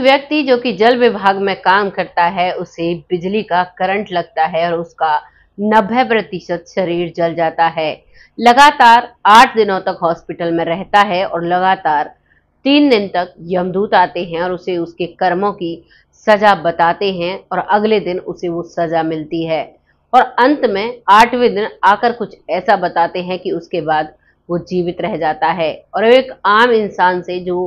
व्यक्ति जो कि जल विभाग में काम करता है, उसे बिजली का करंट लगता है और उसका 90% शरीर जल जाता है। लगातार 8 दिनों तक हॉस्पिटल में रहता है और लगातार 3 दिन तक यमदूत आते हैं और उसे उसके कर्मों की सजा बताते हैं और अगले दिन उसे वो सजा मिलती है। और अंत में 8वें दिन आकर कुछ ऐसा बताते हैं कि उसके बाद वो जीवित रह जाता है और एक आम इंसान से जो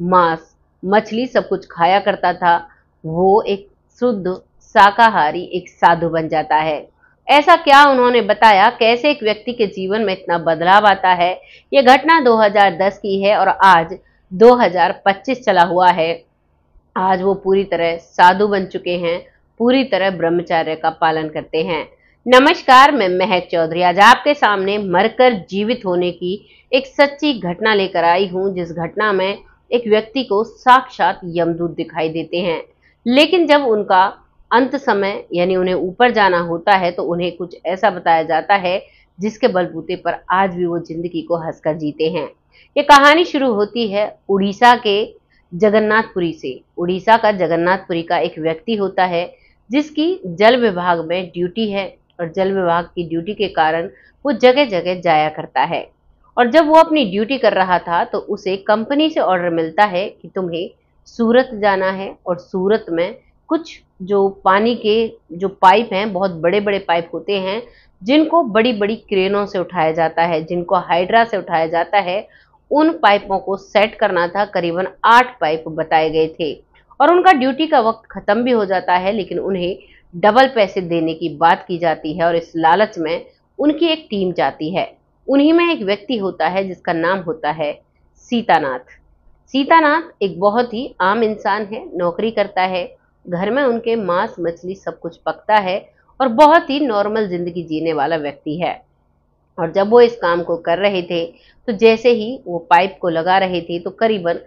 मांस मछली सब कुछ खाया करता था, वो एक शुद्ध शाकाहारी एक साधु बन जाता है। ऐसा क्या उन्होंने बताया, कैसे एक व्यक्ति के जीवन में इतना बदलाव आता है। ये घटना 2010 की है और आज 2025 चला हुआ है। आज वो पूरी तरह साधु बन चुके हैं, पूरी तरह ब्रह्मचर्य का पालन करते हैं। नमस्कार, मैं महक चौधरी आज आपके सामने मरकर जीवित होने की एक सच्ची घटना लेकर आई हूं, जिस घटना में एक व्यक्ति को साक्षात यमदूत दिखाई देते हैं। लेकिन जब उनका अंत समय यानी उन्हें ऊपर जाना होता है तो उन्हें कुछ ऐसा बताया जाता है जिसके बलबूते पर आज भी वो जिंदगी को हंसकर जीते हैं। ये कहानी शुरू होती है उड़ीसा के जगन्नाथपुरी से। उड़ीसा का जगन्नाथपुरी का एक व्यक्ति होता है जिसकी जल विभाग में ड्यूटी है और जल विभाग की ड्यूटी के कारण वो जगह जगह जाया करता है। और जब वो अपनी ड्यूटी कर रहा था तो उसे कंपनी से ऑर्डर मिलता है कि तुम्हें सूरत जाना है और सूरत में कुछ जो पानी के जो पाइप हैं, बहुत बड़े बड़े पाइप होते हैं जिनको बड़ी बड़ी क्रेनों से उठाया जाता है, जिनको हाइड्रा से उठाया जाता है, उन पाइपों को सेट करना था। करीबन 8 पाइप बताए गए थे और उनका ड्यूटी का वक्त खत्म भी हो जाता है, लेकिन उन्हें डबल पैसे देने की बात की जाती है और इस लालच में उनकी एक टीम जाती है। उन्हीं में एक व्यक्ति होता है जिसका नाम होता है सीतानाथ। सीतानाथ एक बहुत ही आम इंसान है, नौकरी करता है, घर में उनके मांस मछली सब कुछ पकता है और बहुत ही नॉर्मल जिंदगी जीने वाला व्यक्ति है। और जब वो इस काम को कर रहे थे तो जैसे ही वो पाइप को लगा रहे थे तो करीबन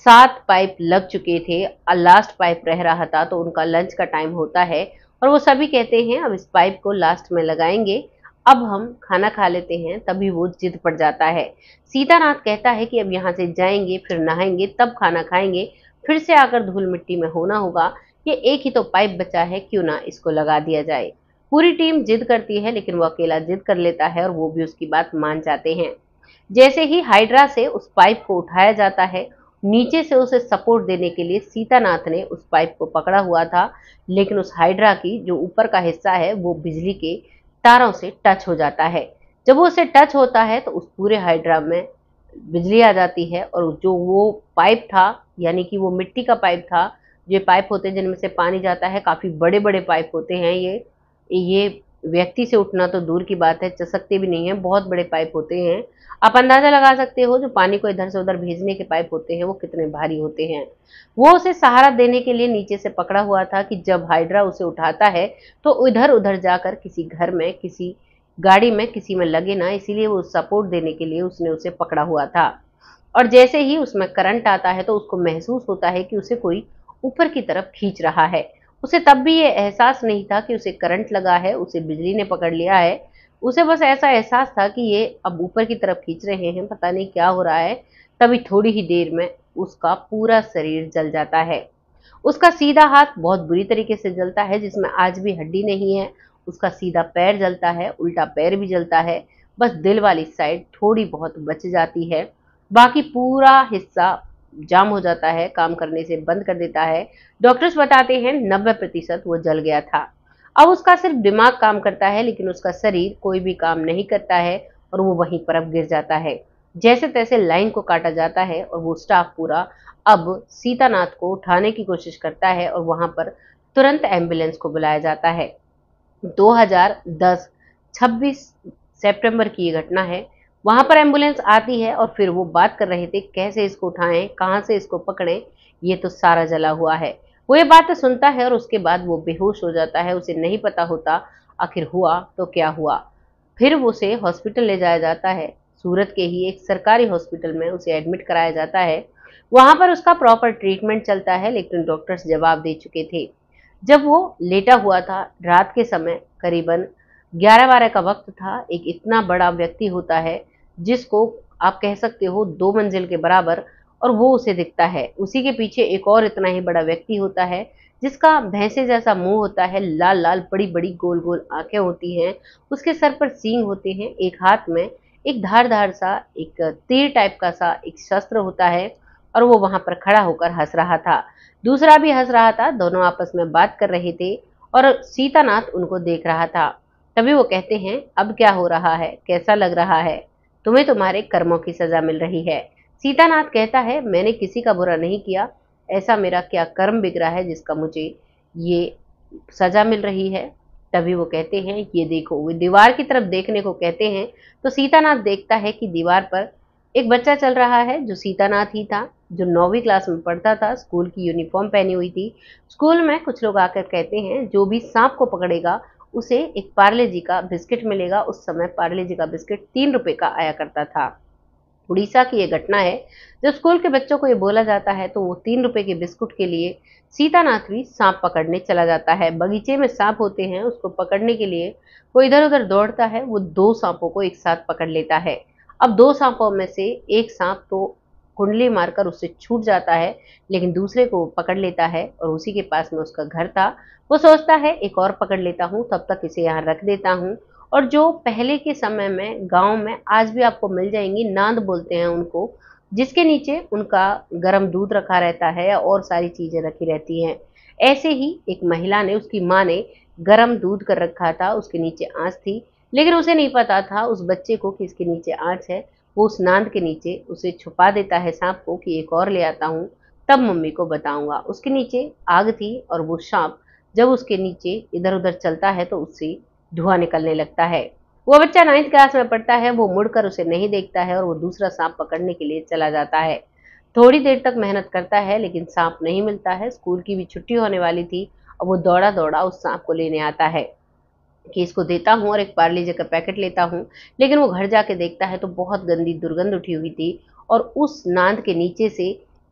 7 पाइप लग चुके थे और लास्ट पाइप रह रहा था। तो उनका लंच का टाइम होता है और वो सभी कहते हैं अब इस पाइप को लास्ट में लगाएंगे, अब हम खाना खा लेते हैं। तभी वो जिद पड़ जाता है। सीतानाथ कहता है कि अब यहाँ से जाएंगे, फिर नहाएंगे, तब खाना खाएंगे, फिर से आकर धूल मिट्टी में होना होगा। ये एक ही तो पाइप बचा है, क्यों ना इसको लगा दिया जाए। पूरी टीम जिद करती है लेकिन वो अकेला जिद कर लेता है और वो भी उसकी बात मान जाते हैं। जैसे ही हाइड्रा से उस पाइप को उठाया जाता है, नीचे से उसे सपोर्ट देने के लिए सीतानाथ ने उस पाइप को पकड़ा हुआ था, लेकिन उस हाइड्रा की जो ऊपर का हिस्सा है वो बिजली के तारों से टच हो जाता है। जब वो उसे टच होता है तो उस पूरे हाइड्रा में बिजली आ जाती है और जो वो पाइप था, यानी कि वो मिट्टी का पाइप था, जो पाइप होते हैं जिनमें से पानी जाता है, काफी बड़े बड़े पाइप होते हैं। ये व्यक्ति से उठना तो दूर की बात है, चसकते भी नहीं है, बहुत बड़े पाइप होते हैं। आप अंदाजा लगा सकते हो जो पानी को इधर से उधर भेजने के पाइप होते हैं वो कितने भारी होते हैं। वो उसे सहारा देने के लिए नीचे से पकड़ा हुआ था कि जब हाइड्रा उसे उठाता है तो इधर उधर जाकर किसी घर में, किसी गाड़ी में, किसी में लगे ना, इसीलिए वो सपोर्ट देने के लिए उसने उसे पकड़ा हुआ था। और जैसे ही उसमें करंट आता है तो उसको महसूस होता है कि उसे कोई ऊपर की तरफ खींच रहा है। उसे तब भी ये एहसास नहीं था कि उसे करंट लगा है, उसे बिजली ने पकड़ लिया है। उसे बस ऐसा एहसास था कि ये अब ऊपर की तरफ खींच रहे हैं, पता नहीं क्या हो रहा है। तभी थोड़ी ही देर में उसका पूरा शरीर जल जाता है। उसका सीधा हाथ बहुत बुरी तरीके से जलता है, जिसमें आज भी हड्डी नहीं है। उसका सीधा पैर जलता है, उल्टा पैर भी जलता है। बस दिल वाली साइड थोड़ी बहुत बच जाती है, बाकी पूरा हिस्सा जाम हो जाता है, काम करने से बंद कर देता है। डॉक्टर्स बताते हैं 90% वो जल गया था। अब उसका सिर्फ दिमाग काम करता है, लेकिन उसका शरीर कोई भी काम नहीं करता है और वो वहीं पर अब गिर जाता है। जैसे तैसे लाइन को काटा जाता है और वो स्टाफ पूरा अब सीतानाथ को उठाने की कोशिश करता है और वहां पर तुरंत एम्बुलेंस को बुलाया जाता है। 2010 26 सितंबर की ये घटना है। वहां पर एम्बुलेंस आती है और फिर वो बात कर रहे थे कैसे इसको उठाएं, कहां से इसको पकड़ें, ये तो सारा जला हुआ है। वो ये बातें सुनता है और उसके बाद वो बेहोश हो जाता है। उसे नहीं पता होता आखिर हुआ तो क्या हुआ। फिर उसे हॉस्पिटल ले जाया जाता है। सूरत के ही एक सरकारी हॉस्पिटल में उसे एडमिट कराया जाता है। वहां पर उसका प्रॉपर ट्रीटमेंट चलता है, लेकिन डॉक्टर्स जवाब दे चुके थे। जब वो लेटा हुआ था रात के समय, करीबन 11-12 का वक्त था, एक इतना बड़ा व्यक्ति होता है जिसको आप कह सकते हो 2 मंजिल के बराबर और वो उसे दिखता है। उसी के पीछे एक और इतना ही बड़ा व्यक्ति होता है, जिसका भैंसे जैसा मुंह होता है, लाल लाल बड़ी बड़ी गोल गोल आंखें होती हैं, उसके सर पर सींग होते हैं, एक हाथ में एक धारदार सा एक तीर टाइप का सा एक शस्त्र होता है, और वो वहां पर खड़ा होकर हंस रहा था। दूसरा भी हंस रहा था, दोनों आपस में बात कर रहे थे और सीतानाथ उनको देख रहा था। तभी वो कहते हैं, अब क्या हो रहा है, कैसा लग रहा है? तुम्हें तुम्हारे कर्मों की सजा मिल रही है। सीतानाथ कहता है, मैंने किसी का बुरा नहीं किया, ऐसा मेरा क्या कर्म बिगड़ा है जिसका मुझे ये सजा मिल रही है। तभी वो कहते हैं, ये देखो, वो दीवार की तरफ देखने को कहते हैं। तो सीतानाथ देखता है कि दीवार पर एक बच्चा चल रहा है, जो सीतानाथ ही था, जो 9वीं क्लास में पढ़ता था, स्कूल की यूनिफॉर्म पहनी हुई थी। स्कूल में कुछ लोग आकर कहते हैं, जो भी सांप को पकड़ेगा उसे एक पार्ले जी का बिस्किट मिलेगा। उस समय पार्ले जी का बिस्किट 3 रुपए का आया करता था। उड़ीसा की ये घटना है। जब स्कूल के बच्चों को ये बोला जाता है तो वो 3 रुपए के बिस्कुट के लिए सीतानाथ भी सांप पकड़ने चला जाता है। बगीचे में सांप होते हैं, उसको पकड़ने के लिए वो इधर उधर दौड़ता है। वो 2 सांपों को एक साथ पकड़ लेता है। अब 2 सांपों में से एक सांप तो कुंडली मारकर उससे छूट जाता है, लेकिन दूसरे को वो पकड़ लेता है और उसी के पास में उसका घर था। वो सोचता है, एक और पकड़ लेता हूँ, तब तक इसे यहाँ रख देता हूँ। और जो पहले के समय में गांव में आज भी आपको मिल जाएंगी, नांद बोलते हैं उनको, जिसके नीचे उनका गर्म दूध रखा रहता है और सारी चीजें रखी रहती हैं। ऐसे ही एक महिला ने, उसकी माँ ने गर्म दूध कर रखा था, उसके नीचे आंच थी, लेकिन उसे नहीं पता था उस बच्चे को कि इसके नीचे आंच है। वो उस नांद के नीचे उसे छुपा देता है सांप को, कि एक और ले आता हूँ, तब मम्मी को बताऊंगा। उसके नीचे आग थी और वो सांप जब उसके नीचे इधर उधर चलता है तो उससे धुआं निकलने लगता है। वो बच्चा 9th क्लास में पढ़ता है, वो मुड़कर उसे नहीं देखता है और वो दूसरा सांप पकड़ने के लिए चला जाता है। थोड़ी देर तक मेहनत करता है, लेकिन सांप नहीं मिलता है। स्कूल की भी छुट्टी होने वाली थी और वो दौड़ा दौड़ा उस सांप को लेने आता है कि इसको देता हूँ और एक पार्ले जी का पैकेट लेता हूँ। लेकिन वो घर जाके देखता है तो बहुत गंदी दुर्गंध उठी हुई थी और उस नांद के नीचे से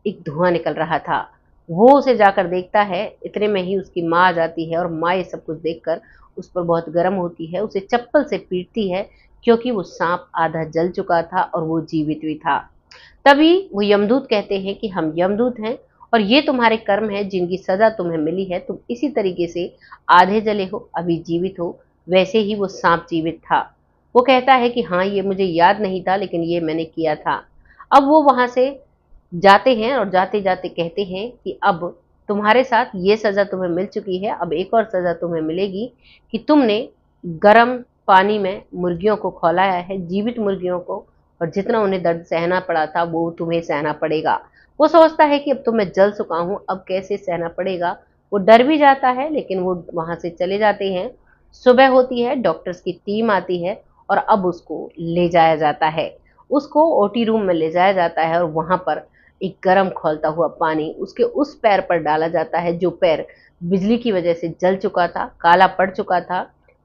एक धुआं निकल रहा था। वो उसे जाकर देखता है, इतने में ही उसकी माँ आ जाती है और माँ ये सब कुछ देखकर उस पर बहुत गर्म होती है, उसे चप्पल से पीटती है, क्योंकि वो सांप आधा जल चुका था और वो जीवित भी था। तभी वो यमदूत कहते हैं कि हम यमदूत हैं और ये तुम्हारे कर्म है जिनकी सजा तुम्हें मिली है। तुम इसी तरीके से आधे जले हो, अभी जीवित हो। वैसे ही वो सांप जीवित था। वो कहता है कि हाँ, ये मुझे याद नहीं था, लेकिन ये मैंने किया था। अब वो वहां से जाते हैं और जाते जाते कहते हैं कि अब तुम्हारे साथ ये सजा तुम्हें मिल चुकी है, अब एक और सजा तुम्हें मिलेगी कि तुमने गर्म पानी में मुर्गियों को खौलाया है, जीवित मुर्गियों को, और जितना उन्हें दर्द सहना पड़ा था वो तुम्हें सहना पड़ेगा। वो सोचता है कि अब तो मैं जल चुका हूं, अब कैसे सहना पड़ेगा। वो डर भी जाता है, लेकिन वो वहां से चले जाते हैं। सुबह होती है, डॉक्टर्स की टीम आती है और अब उसको ले जाया जाता है। उसको ओटी रूम में ले जाया जाता है और वहां पर एक गर्म खौलता हुआ पानी उसके उस पैर पर डाला जाता है, जो पैर बिजली की वजह से जल चुका था, काला पड़ चुका था।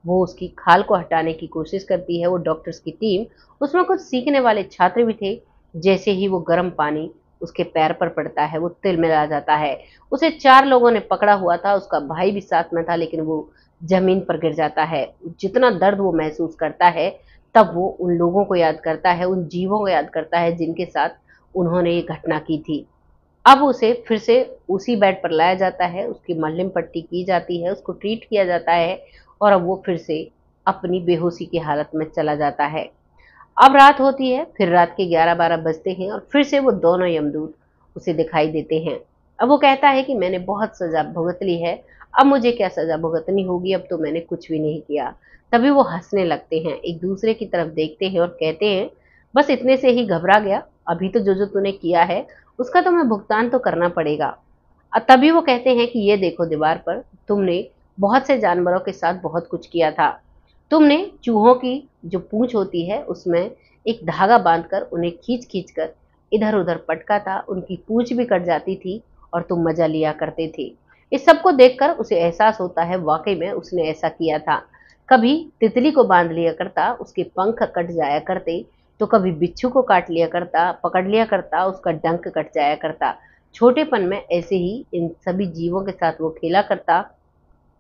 वो उसकी खाल को हटाने की कोशिश करती है, वो डॉक्टर्स की टीम। उसमें कुछ सीखने वाले छात्र भी थे। जैसे ही वो गर्म पानी उसके पैर पर पड़ता है, वो तिलमिला जाता है। उसे 4 लोगों ने पकड़ा हुआ था, उसका भाई भी साथ में था, लेकिन वो जमीन पर गिर जाता है। जितना दर्द वो महसूस करता है, तब वो उन लोगों को याद करता है, उन जीवों को याद करता है जिनके साथ उन्होंने ये घटना की थी। अब उसे फिर से उसी बेड पर लाया जाता है, उसकी मलहम पट्टी की जाती है, उसको ट्रीट किया जाता है और अब वो फिर से अपनी बेहोशी की हालत में चला जाता है। अब रात होती है, फिर रात के 11-12 बजते हैं और फिर से वो दोनों यमदूत उसे दिखाई देते हैं। अब वो कहता है कि मैंने बहुत सजा भुगत ली है, अब मुझे क्या सजा भुगतनी होगी, अब तो मैंने कुछ भी नहीं किया। तभी वो हंसने लगते हैं, एक दूसरे की तरफ देखते हैं और कहते हैं, बस इतने से ही घबरा गया, अभी तो जो जो तूने किया है उसका तुम्हें भुगतान तो करना पड़ेगा। तभी वो कहते हैं कि ये देखो दीवार पर, तुमने बहुत से जानवरों के साथ बहुत कुछ किया था। तुमने चूहों की जो पूंछ होती है उसमें एक धागा बांधकर उन्हें खींच खींच कर इधर उधर पटका था, उनकी पूंछ भी कट जाती थी और तुम मजा लिया करते थे। इस सब को देखकर उसे एहसास होता है, वाकई में उसने ऐसा किया था। कभी तितली को बांध लिया करता, उसके पंख कट जाया करते, तो कभी बिच्छू को काट लिया करता, पकड़ लिया करता, उसका डंक कट जाया करता। छोटेपन में ऐसे ही इन सभी जीवों के साथ वो खेला करता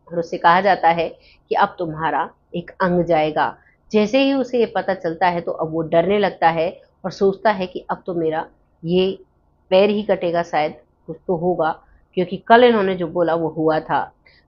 और उससे कहा जाता है कि अब तुम्हारा एक अंग जाएगा। जैसे ही उसे ये पता चलता है तो अब वो डरने लगता है और सोचता है कि अब तो मेरा ये पैर ही कटेगा शायद, कुछ तो होगा, क्योंकि कल इन्होंने जो बोला वो हुआ था।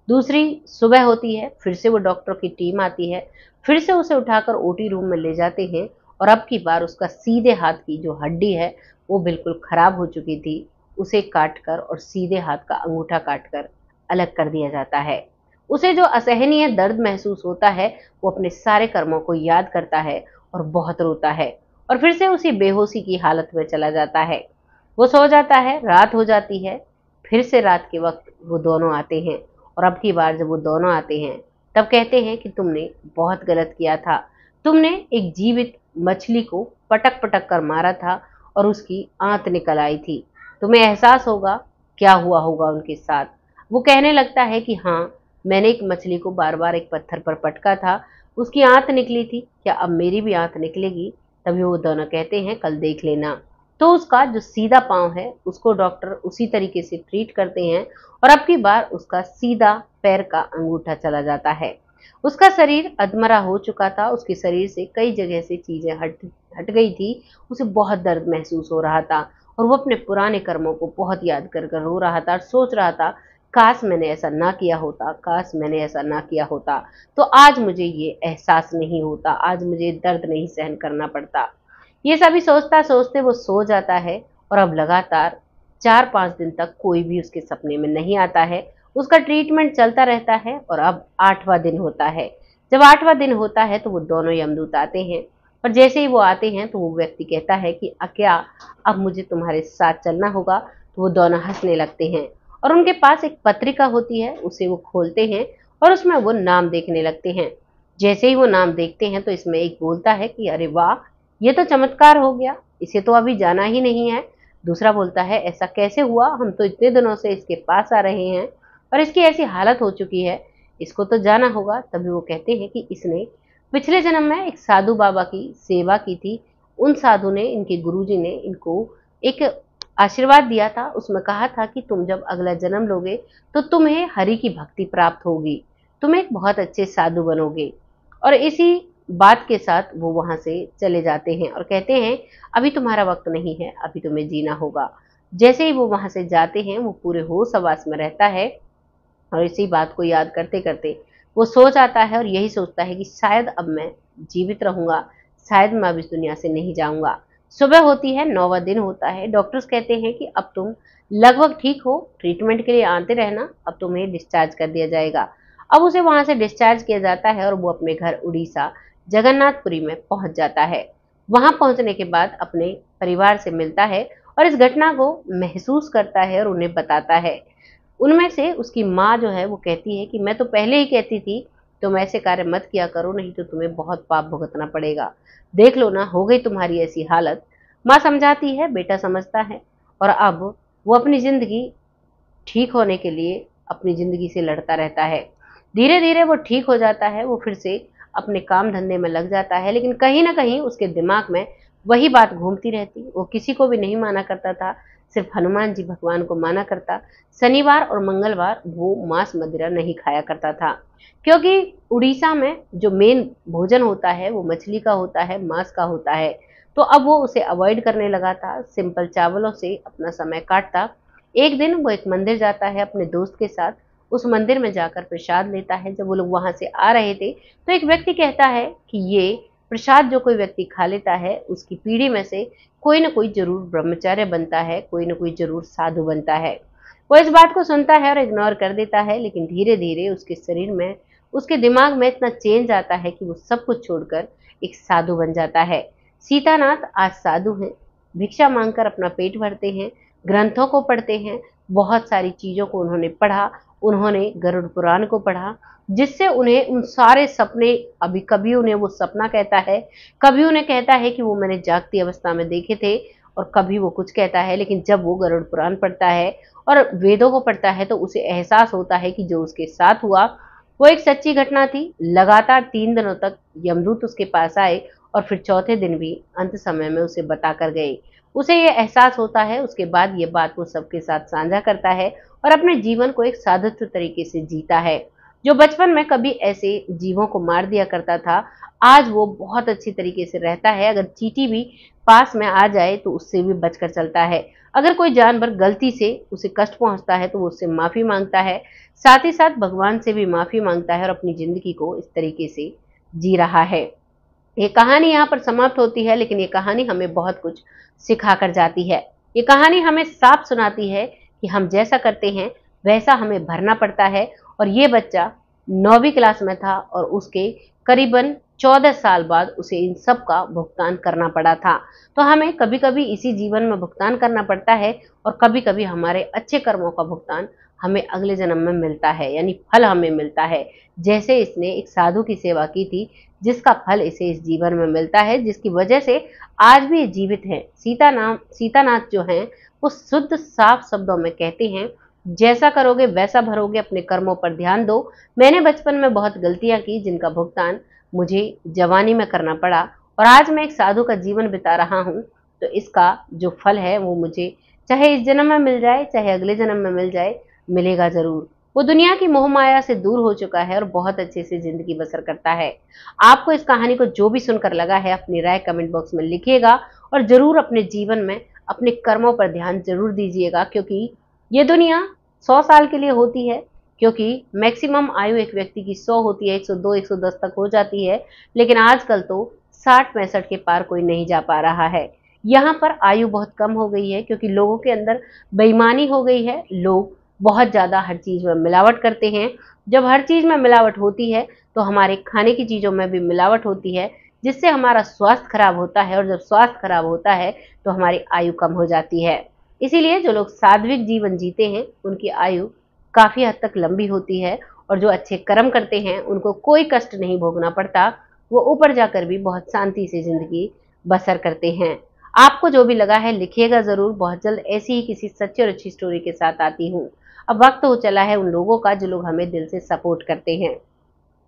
दूसरी सुबह होती है, फिर से वो डॉक्टर की टीम आती है, फिर से उसे उठाकर ओटी रूम में ले जाते हैं और अब की बार उसका सीधे हाथ की जो हड्डी है वो बिल्कुल खराब हो चुकी थी, उसे काटकर और सीधे हाथ का अंगूठा काटकर अलग कर दिया जाता है। उसे जो असहनीय दर्द महसूस होता है वो अपने सारे कर्मों को याद करता है और बहुत रोता है और फिर से उसी बेहोशी की हालत में चला जाता है। वो सो जाता है, रात हो जाती है, फिर से रात के वक्त वो दोनों आते हैं और अब की बार जब वो दोनों आते हैं तब कहते हैं कि तुमने बहुत गलत किया था। तुमने एक जीवित मछली को पटक पटक कर मारा था और उसकी आंत निकल आई थी। तुम्हें एहसास होगा क्या हुआ होगा उनके साथ। वो कहने लगता है कि हाँ, मैंने एक मछली को बार बार एक पत्थर पर पटका था, उसकी आंत निकली थी, क्या अब मेरी भी आंत निकलेगी? तभी वो दोनों कहते हैं कल देख लेना। तो उसका जो सीधा पाँव है उसको डॉक्टर उसी तरीके से ट्रीट करते हैं और अब की बार उसका सीधा पैर का अंगूठा चला जाता है। उसका शरीर अधमरा हो चुका था, उसके शरीर से कई जगह से चीजें हट हट गई थी। उसे बहुत दर्द महसूस हो रहा था और वो अपने पुराने कर्मों को बहुत याद कर कर रो रहा था और सोच रहा था, काश मैंने ऐसा ना किया होता, काश मैंने ऐसा ना किया होता तो आज मुझे ये एहसास नहीं होता, आज मुझे दर्द नहीं सहन करना पड़ता। ये सभी सोचता सोचते वो सो जाता है और अब लगातार 4-5 दिन तक कोई भी उसके सपने में नहीं आता है। उसका ट्रीटमेंट चलता रहता है और अब 8वां दिन होता है। जब 8वां दिन होता है तो वो दोनों यमदूत आते हैं और जैसे ही वो आते हैं तो वो व्यक्ति कहता है कि क्या अब मुझे तुम्हारे साथ चलना होगा? तो वो दोनों हंसने लगते हैं और उनके पास एक पत्रिका होती है, उसे वो खोलते हैं और उसमें वो नाम देखने लगते हैं। जैसे ही वो नाम देखते हैं तो इसमें एक बोलता है कि अरे वाह, ये तो चमत्कार हो गया, इसे तो अभी जाना ही नहीं है। दूसरा बोलता है ऐसा कैसे हुआ, हम तो इतने दिनों से इसके पास आ रहे हैं और इसकी ऐसी हालत हो चुकी है, इसको तो जाना होगा। तभी वो कहते हैं कि इसने पिछले जन्म में एक साधु बाबा की सेवा की थी। उन साधु ने, इनके गुरुजी ने इनको एक आशीर्वाद दिया था, उसमें कहा था कि तुम जब अगला जन्म लोगे तो तुम्हें हरि की भक्ति प्राप्त होगी, तुम एक बहुत अच्छे साधु बनोगे। और इसी बात के साथ वो वहां से चले जाते हैं और कहते हैं अभी तुम्हारा वक्त नहीं है, अभी तुम्हें जीना होगा। जैसे ही वो वहां से जाते हैं वो पूरे होश हवास में रहता है और इसी बात को याद करते करते वो सो जाता है और यही सोचता है कि शायद अब मैं जीवित रहूंगा, शायद मैं अब इस दुनिया से नहीं जाऊंगा। सुबह होती है, 9वां दिन होता है। डॉक्टर्स कहते हैं कि अब तुम लगभग ठीक हो, ट्रीटमेंट के लिए आते रहना, अब तुम्हें डिस्चार्ज कर दिया जाएगा। अब उसे वहां से डिस्चार्ज किया जाता है और वो अपने घर उड़ीसा जगन्नाथपुरी में पहुंच जाता है। वहां पहुंचने के बाद अपने परिवार से मिलता है और इस घटना को महसूस करता है और उन्हें बताता है। उनमें से उसकी माँ जो है वो कहती है कि मैं तो पहले ही कहती थी तुम ऐसे कार्य मत किया करो, नहीं तो तुम्हें बहुत पाप भुगतना पड़ेगा। देख लो ना, हो गई तुम्हारी ऐसी हालत। माँ समझाती है, बेटा समझता है और अब वो अपनी जिंदगी ठीक होने के लिए अपनी जिंदगी से लड़ता रहता है। धीरे धीरे वो ठीक हो जाता है, वो फिर से अपने काम धंधे में लग जाता है, लेकिन कहीं ना कहीं उसके दिमाग में वही बात घूमती रहती। वो किसी को भी नहीं माना करता था, सिर्फ हनुमान जी भगवान को माना करता। शनिवार और मंगलवार वो मांस मदिरा नहीं खाया करता था, क्योंकि उड़ीसा में जो मेन भोजन होता है वो मछली का होता है, मांस का होता है। तो अब वो उसे अवॉइड करने लगा था, सिंपल चावलों से अपना समय काटता। एक दिन वो एक मंदिर जाता है अपने दोस्त के साथ, उस मंदिर में जाकर प्रसाद लेता है। जब वो लोग वहां से आ रहे थे तो एक व्यक्ति कहता है कि ये प्रसाद जो कोई व्यक्ति खा लेता है उसकी पीढ़ी में से कोई ना कोई जरूर ब्रह्मचार्य बनता है, कोई ना कोई जरूर साधु बनता है। वो इस बात को सुनता है और इग्नोर कर देता है, लेकिन धीरे धीरे उसके शरीर में, उसके दिमाग में इतना चेंज आता है कि वो सब कुछ छोड़कर एक साधु बन जाता है। सीतानाथ आज साधु हैं, भिक्षा मांगकर अपना पेट भरते हैं, ग्रंथों को पढ़ते हैं, बहुत सारी चीजों को उन्होंने पढ़ा। उन्होंने गरुड़ पुराण को पढ़ा, जिससे उन्हें उन सारे सपने, अभी कभी उन्हें वो सपना कहता है, कभी उन्हें कहता है कि वो मैंने जागती अवस्था में देखे थे, और कभी वो कुछ कहता है। लेकिन जब वो गरुड़ पुराण पढ़ता है और वेदों को पढ़ता है तो उसे एहसास होता है कि जो उसके साथ हुआ वो एक सच्ची घटना थी। लगातार 3 दिनों तक यमदूत उसके पास आए और फिर चौथे दिन भी अंत समय में उसे बताकर गए। उसे ये एहसास होता है, उसके बाद ये बात वो सबके साथ साझा करता है और अपने जीवन को एक साधुत्व तरीके से जीता है। जो बचपन में कभी ऐसे जीवों को मार दिया करता था, आज वो बहुत अच्छी तरीके से रहता है। अगर चींटी भी पास में आ जाए तो उससे भी बचकर चलता है। अगर कोई जानवर गलती से उसे कष्ट पहुंचता है तो वो उससे माफी मांगता है, साथ ही साथ भगवान से भी माफी मांगता है और अपनी जिंदगी को इस तरीके से जी रहा है। ये कहानी यहाँ पर समाप्त होती है, लेकिन ये कहानी हमें बहुत कुछ सिखा कर जाती है। ये कहानी हमें साफ सुनाती है कि हम जैसा करते हैं वैसा हमें भरना पड़ता है। और ये बच्चा 9वीं क्लास में था और उसके करीबन 14 साल बाद उसे इन सब का भुगतान करना पड़ा था। तो हमें कभी कभी इसी जीवन में भुगतान करना पड़ता है, और कभी कभी हमारे अच्छे कर्मों का भुगतान हमें अगले जन्म में मिलता है, यानी फल हमें मिलता है। जैसे इसने एक साधु की सेवा की थी, जिसका फल इसे इस जीवन में मिलता है, जिसकी वजह से आज भी ये जीवित है। सीतानाथ जो हैं वो शुद्ध साफ शब्दों में कहते हैं, जैसा करोगे वैसा भरोगे, अपने कर्मों पर ध्यान दो। मैंने बचपन में बहुत गलतियां की जिनका भुगतान मुझे जवानी में करना पड़ा, और आज मैं एक साधु का जीवन बिता रहा हूँ। तो इसका जो फल है वो मुझे चाहे इस जन्म में मिल जाए चाहे अगले जन्म में मिल जाए, मिलेगा जरूर। वो दुनिया की मोह माया से दूर हो चुका है और बहुत अच्छे से जिंदगी बसर करता है। आपको इस कहानी को जो भी सुनकर लगा है, अपनी राय कमेंट बॉक्स में लिखिएगा, और जरूर अपने जीवन में अपने कर्मों पर ध्यान जरूर दीजिएगा, क्योंकि ये दुनिया 100 साल के लिए होती है। क्योंकि मैक्सिमम आयु एक व्यक्ति की 100 होती है, 102 110 तक हो जाती है, लेकिन आजकल तो 60 65 के पार कोई नहीं जा पा रहा है। यहाँ पर आयु बहुत कम हो गई है क्योंकि लोगों के अंदर बेईमानी हो गई है। लोग बहुत ज्यादा हर चीज में मिलावट करते हैं। जब हर चीज में मिलावट होती है तो हमारे खाने की चीजों में भी मिलावट होती है, जिससे हमारा स्वास्थ्य खराब होता है, और जब स्वास्थ्य खराब होता है तो हमारी आयु कम हो जाती है। इसीलिए जो लोग सात्विक जीवन जीते हैं उनकी आयु काफी हद तक लंबी होती है, और जो अच्छे कर्म करते हैं उनको कोई कष्ट नहीं भोगना पड़ता। वो ऊपर जाकर भी बहुत शांति से जिंदगी बसर करते हैं। आपको जो भी लगा है लिखिएगा जरूर। बहुत जल्द ऐसी ही किसी सच्ची और अच्छी स्टोरी के साथ आती हूँ। अब वक्त हो चला है उन लोगों का जो लोग हमें दिल से सपोर्ट करते हैं,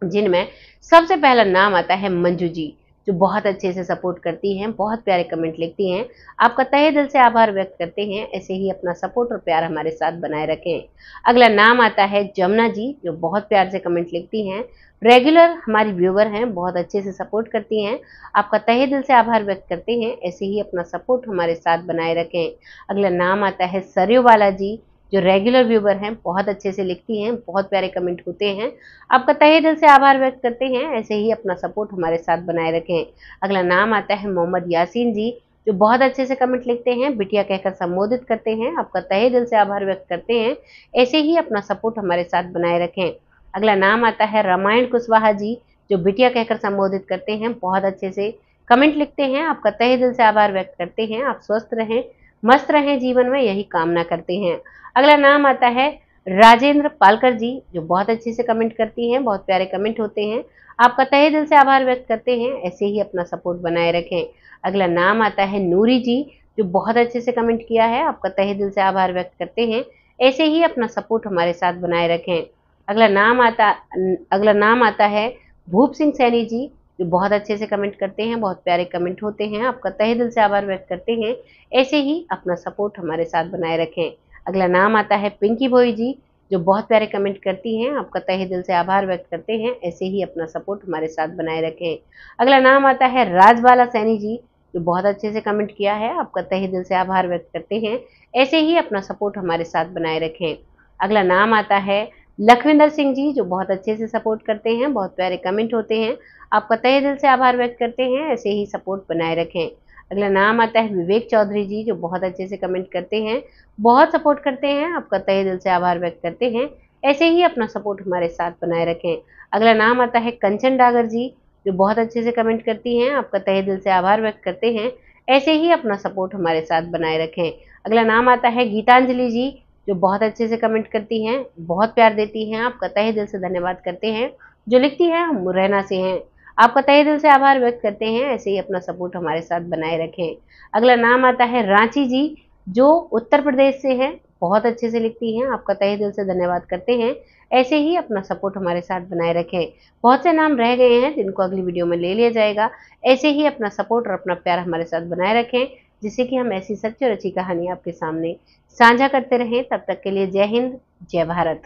जिनमें सबसे पहला नाम आता है मंजू जी, जो बहुत अच्छे से सपोर्ट करती हैं, बहुत प्यारे कमेंट लिखती हैं। आपका तहे दिल से आभार व्यक्त करते हैं। ऐसे ही अपना सपोर्ट और प्यार हमारे साथ बनाए रखें। अगला नाम आता है जमुना जी, जो बहुत प्यार से कमेंट लिखती हैं, रेगुलर हमारी व्यूवर हैं, बहुत अच्छे से सपोर्ट करती हैं। आपका तहे दिल से आभार व्यक्त करते हैं। ऐसे ही अपना सपोर्ट हमारे साथ बनाए रखें। अगला नाम आता है सरयू वाला जी, जो रेगुलर व्यूवर हैं, बहुत अच्छे से लिखती हैं, बहुत प्यारे कमेंट होते हैं। आपका तहे दिल से आभार व्यक्त करते हैं। ऐसे ही अपना सपोर्ट हमारे साथ बनाए रखें। अगला नाम आता है मोहम्मद यासीन जी, जो बहुत अच्छे से कमेंट लिखते हैं, बिटिया कहकर संबोधित करते हैं। आपका तहे दिल से आभार व्यक्त करते हैं। ऐसे ही अपना सपोर्ट हमारे साथ बनाए रखें। अगला नाम आता है रामायण कुशवाहा जी, जो बिटिया कहकर संबोधित करते हैं, बहुत अच्छे से कमेंट लिखते हैं। आपका तहे दिल से आभार व्यक्त करते हैं। आप स्वस्थ रहें, मस्त रहें जीवन में, यही कामना करते हैं। अगला नाम आता है राजेंद्र पालकर जी, जो बहुत अच्छे से कमेंट करती हैं, बहुत प्यारे कमेंट होते हैं। आपका तहे दिल से आभार व्यक्त करते हैं। ऐसे ही अपना सपोर्ट बनाए रखें। अगला नाम आता है नूरी जी, जो बहुत अच्छे से कमेंट किया है। आपका तहे दिल से आभार व्यक्त करते हैं। ऐसे ही अपना सपोर्ट हमारे साथ बनाए रखें। अगला नाम आता है भूप सिंह सैनी जी, जो बहुत अच्छे से कमेंट करते हैं, बहुत प्यारे कमेंट होते हैं। आपका तहे दिल से आभार व्यक्त करते हैं। ऐसे ही अपना सपोर्ट हमारे साथ बनाए रखें। अगला नाम आता है पिंकी भोई जी, जो बहुत प्यारे कमेंट करती हैं। आपका तहे दिल से आभार व्यक्त करते हैं। ऐसे ही अपना सपोर्ट हमारे साथ बनाए रखें। अगला नाम आता है राजबाला सैनी जी, जो बहुत अच्छे से कमेंट किया है। आपका तहे दिल से आभार व्यक्त करते हैं। ऐसे ही अपना सपोर्ट हमारे साथ बनाए रखें। अगला नाम आता है लखविंदर सिंह जी, जो बहुत अच्छे से सपोर्ट करते हैं, बहुत प्यारे कमेंट होते हैं। आपका तहे दिल से आभार व्यक्त करते हैं। ऐसे ही सपोर्ट बनाए रखें। अगला नाम आता है विवेक चौधरी जी, जो बहुत अच्छे से कमेंट करते हैं, बहुत सपोर्ट करते हैं। आपका तहे दिल से आभार व्यक्त करते हैं। ऐसे ही अपना सपोर्ट हमारे साथ बनाए रखें। अगला नाम आता है कंचन डागर जी, जो बहुत अच्छे से कमेंट करती हैं। आपका तहे दिल से आभार व्यक्त करते हैं। ऐसे ही अपना सपोर्ट हमारे साथ बनाए रखें। अगला नाम आता है गीतांजलि जी, जो बहुत अच्छे से कमेंट करती हैं, बहुत प्यार देती हैं। आपका तहे दिल से धन्यवाद करते हैं। जो लिखती हैं हम मुरैना से हैं। आपका तहे दिल से आभार व्यक्त करते हैं। ऐसे ही अपना सपोर्ट हमारे साथ बनाए रखें। अगला नाम आता है रांची जी, जो उत्तर प्रदेश से हैं, बहुत अच्छे से लिखती हैं। आपका तहे दिल से धन्यवाद करते हैं। ऐसे ही अपना सपोर्ट हमारे साथ बनाए रखें। बहुत से नाम रह गए हैं जिनको अगली वीडियो में ले लिया जाएगा। ऐसे ही अपना सपोर्ट और अपना प्यार हमारे साथ बनाए रखें, जिससे कि हम ऐसी सच्ची और अच्छी कहानी आपके सामने साझा करते रहें। तब तक के लिए जय हिंद, जय भारत।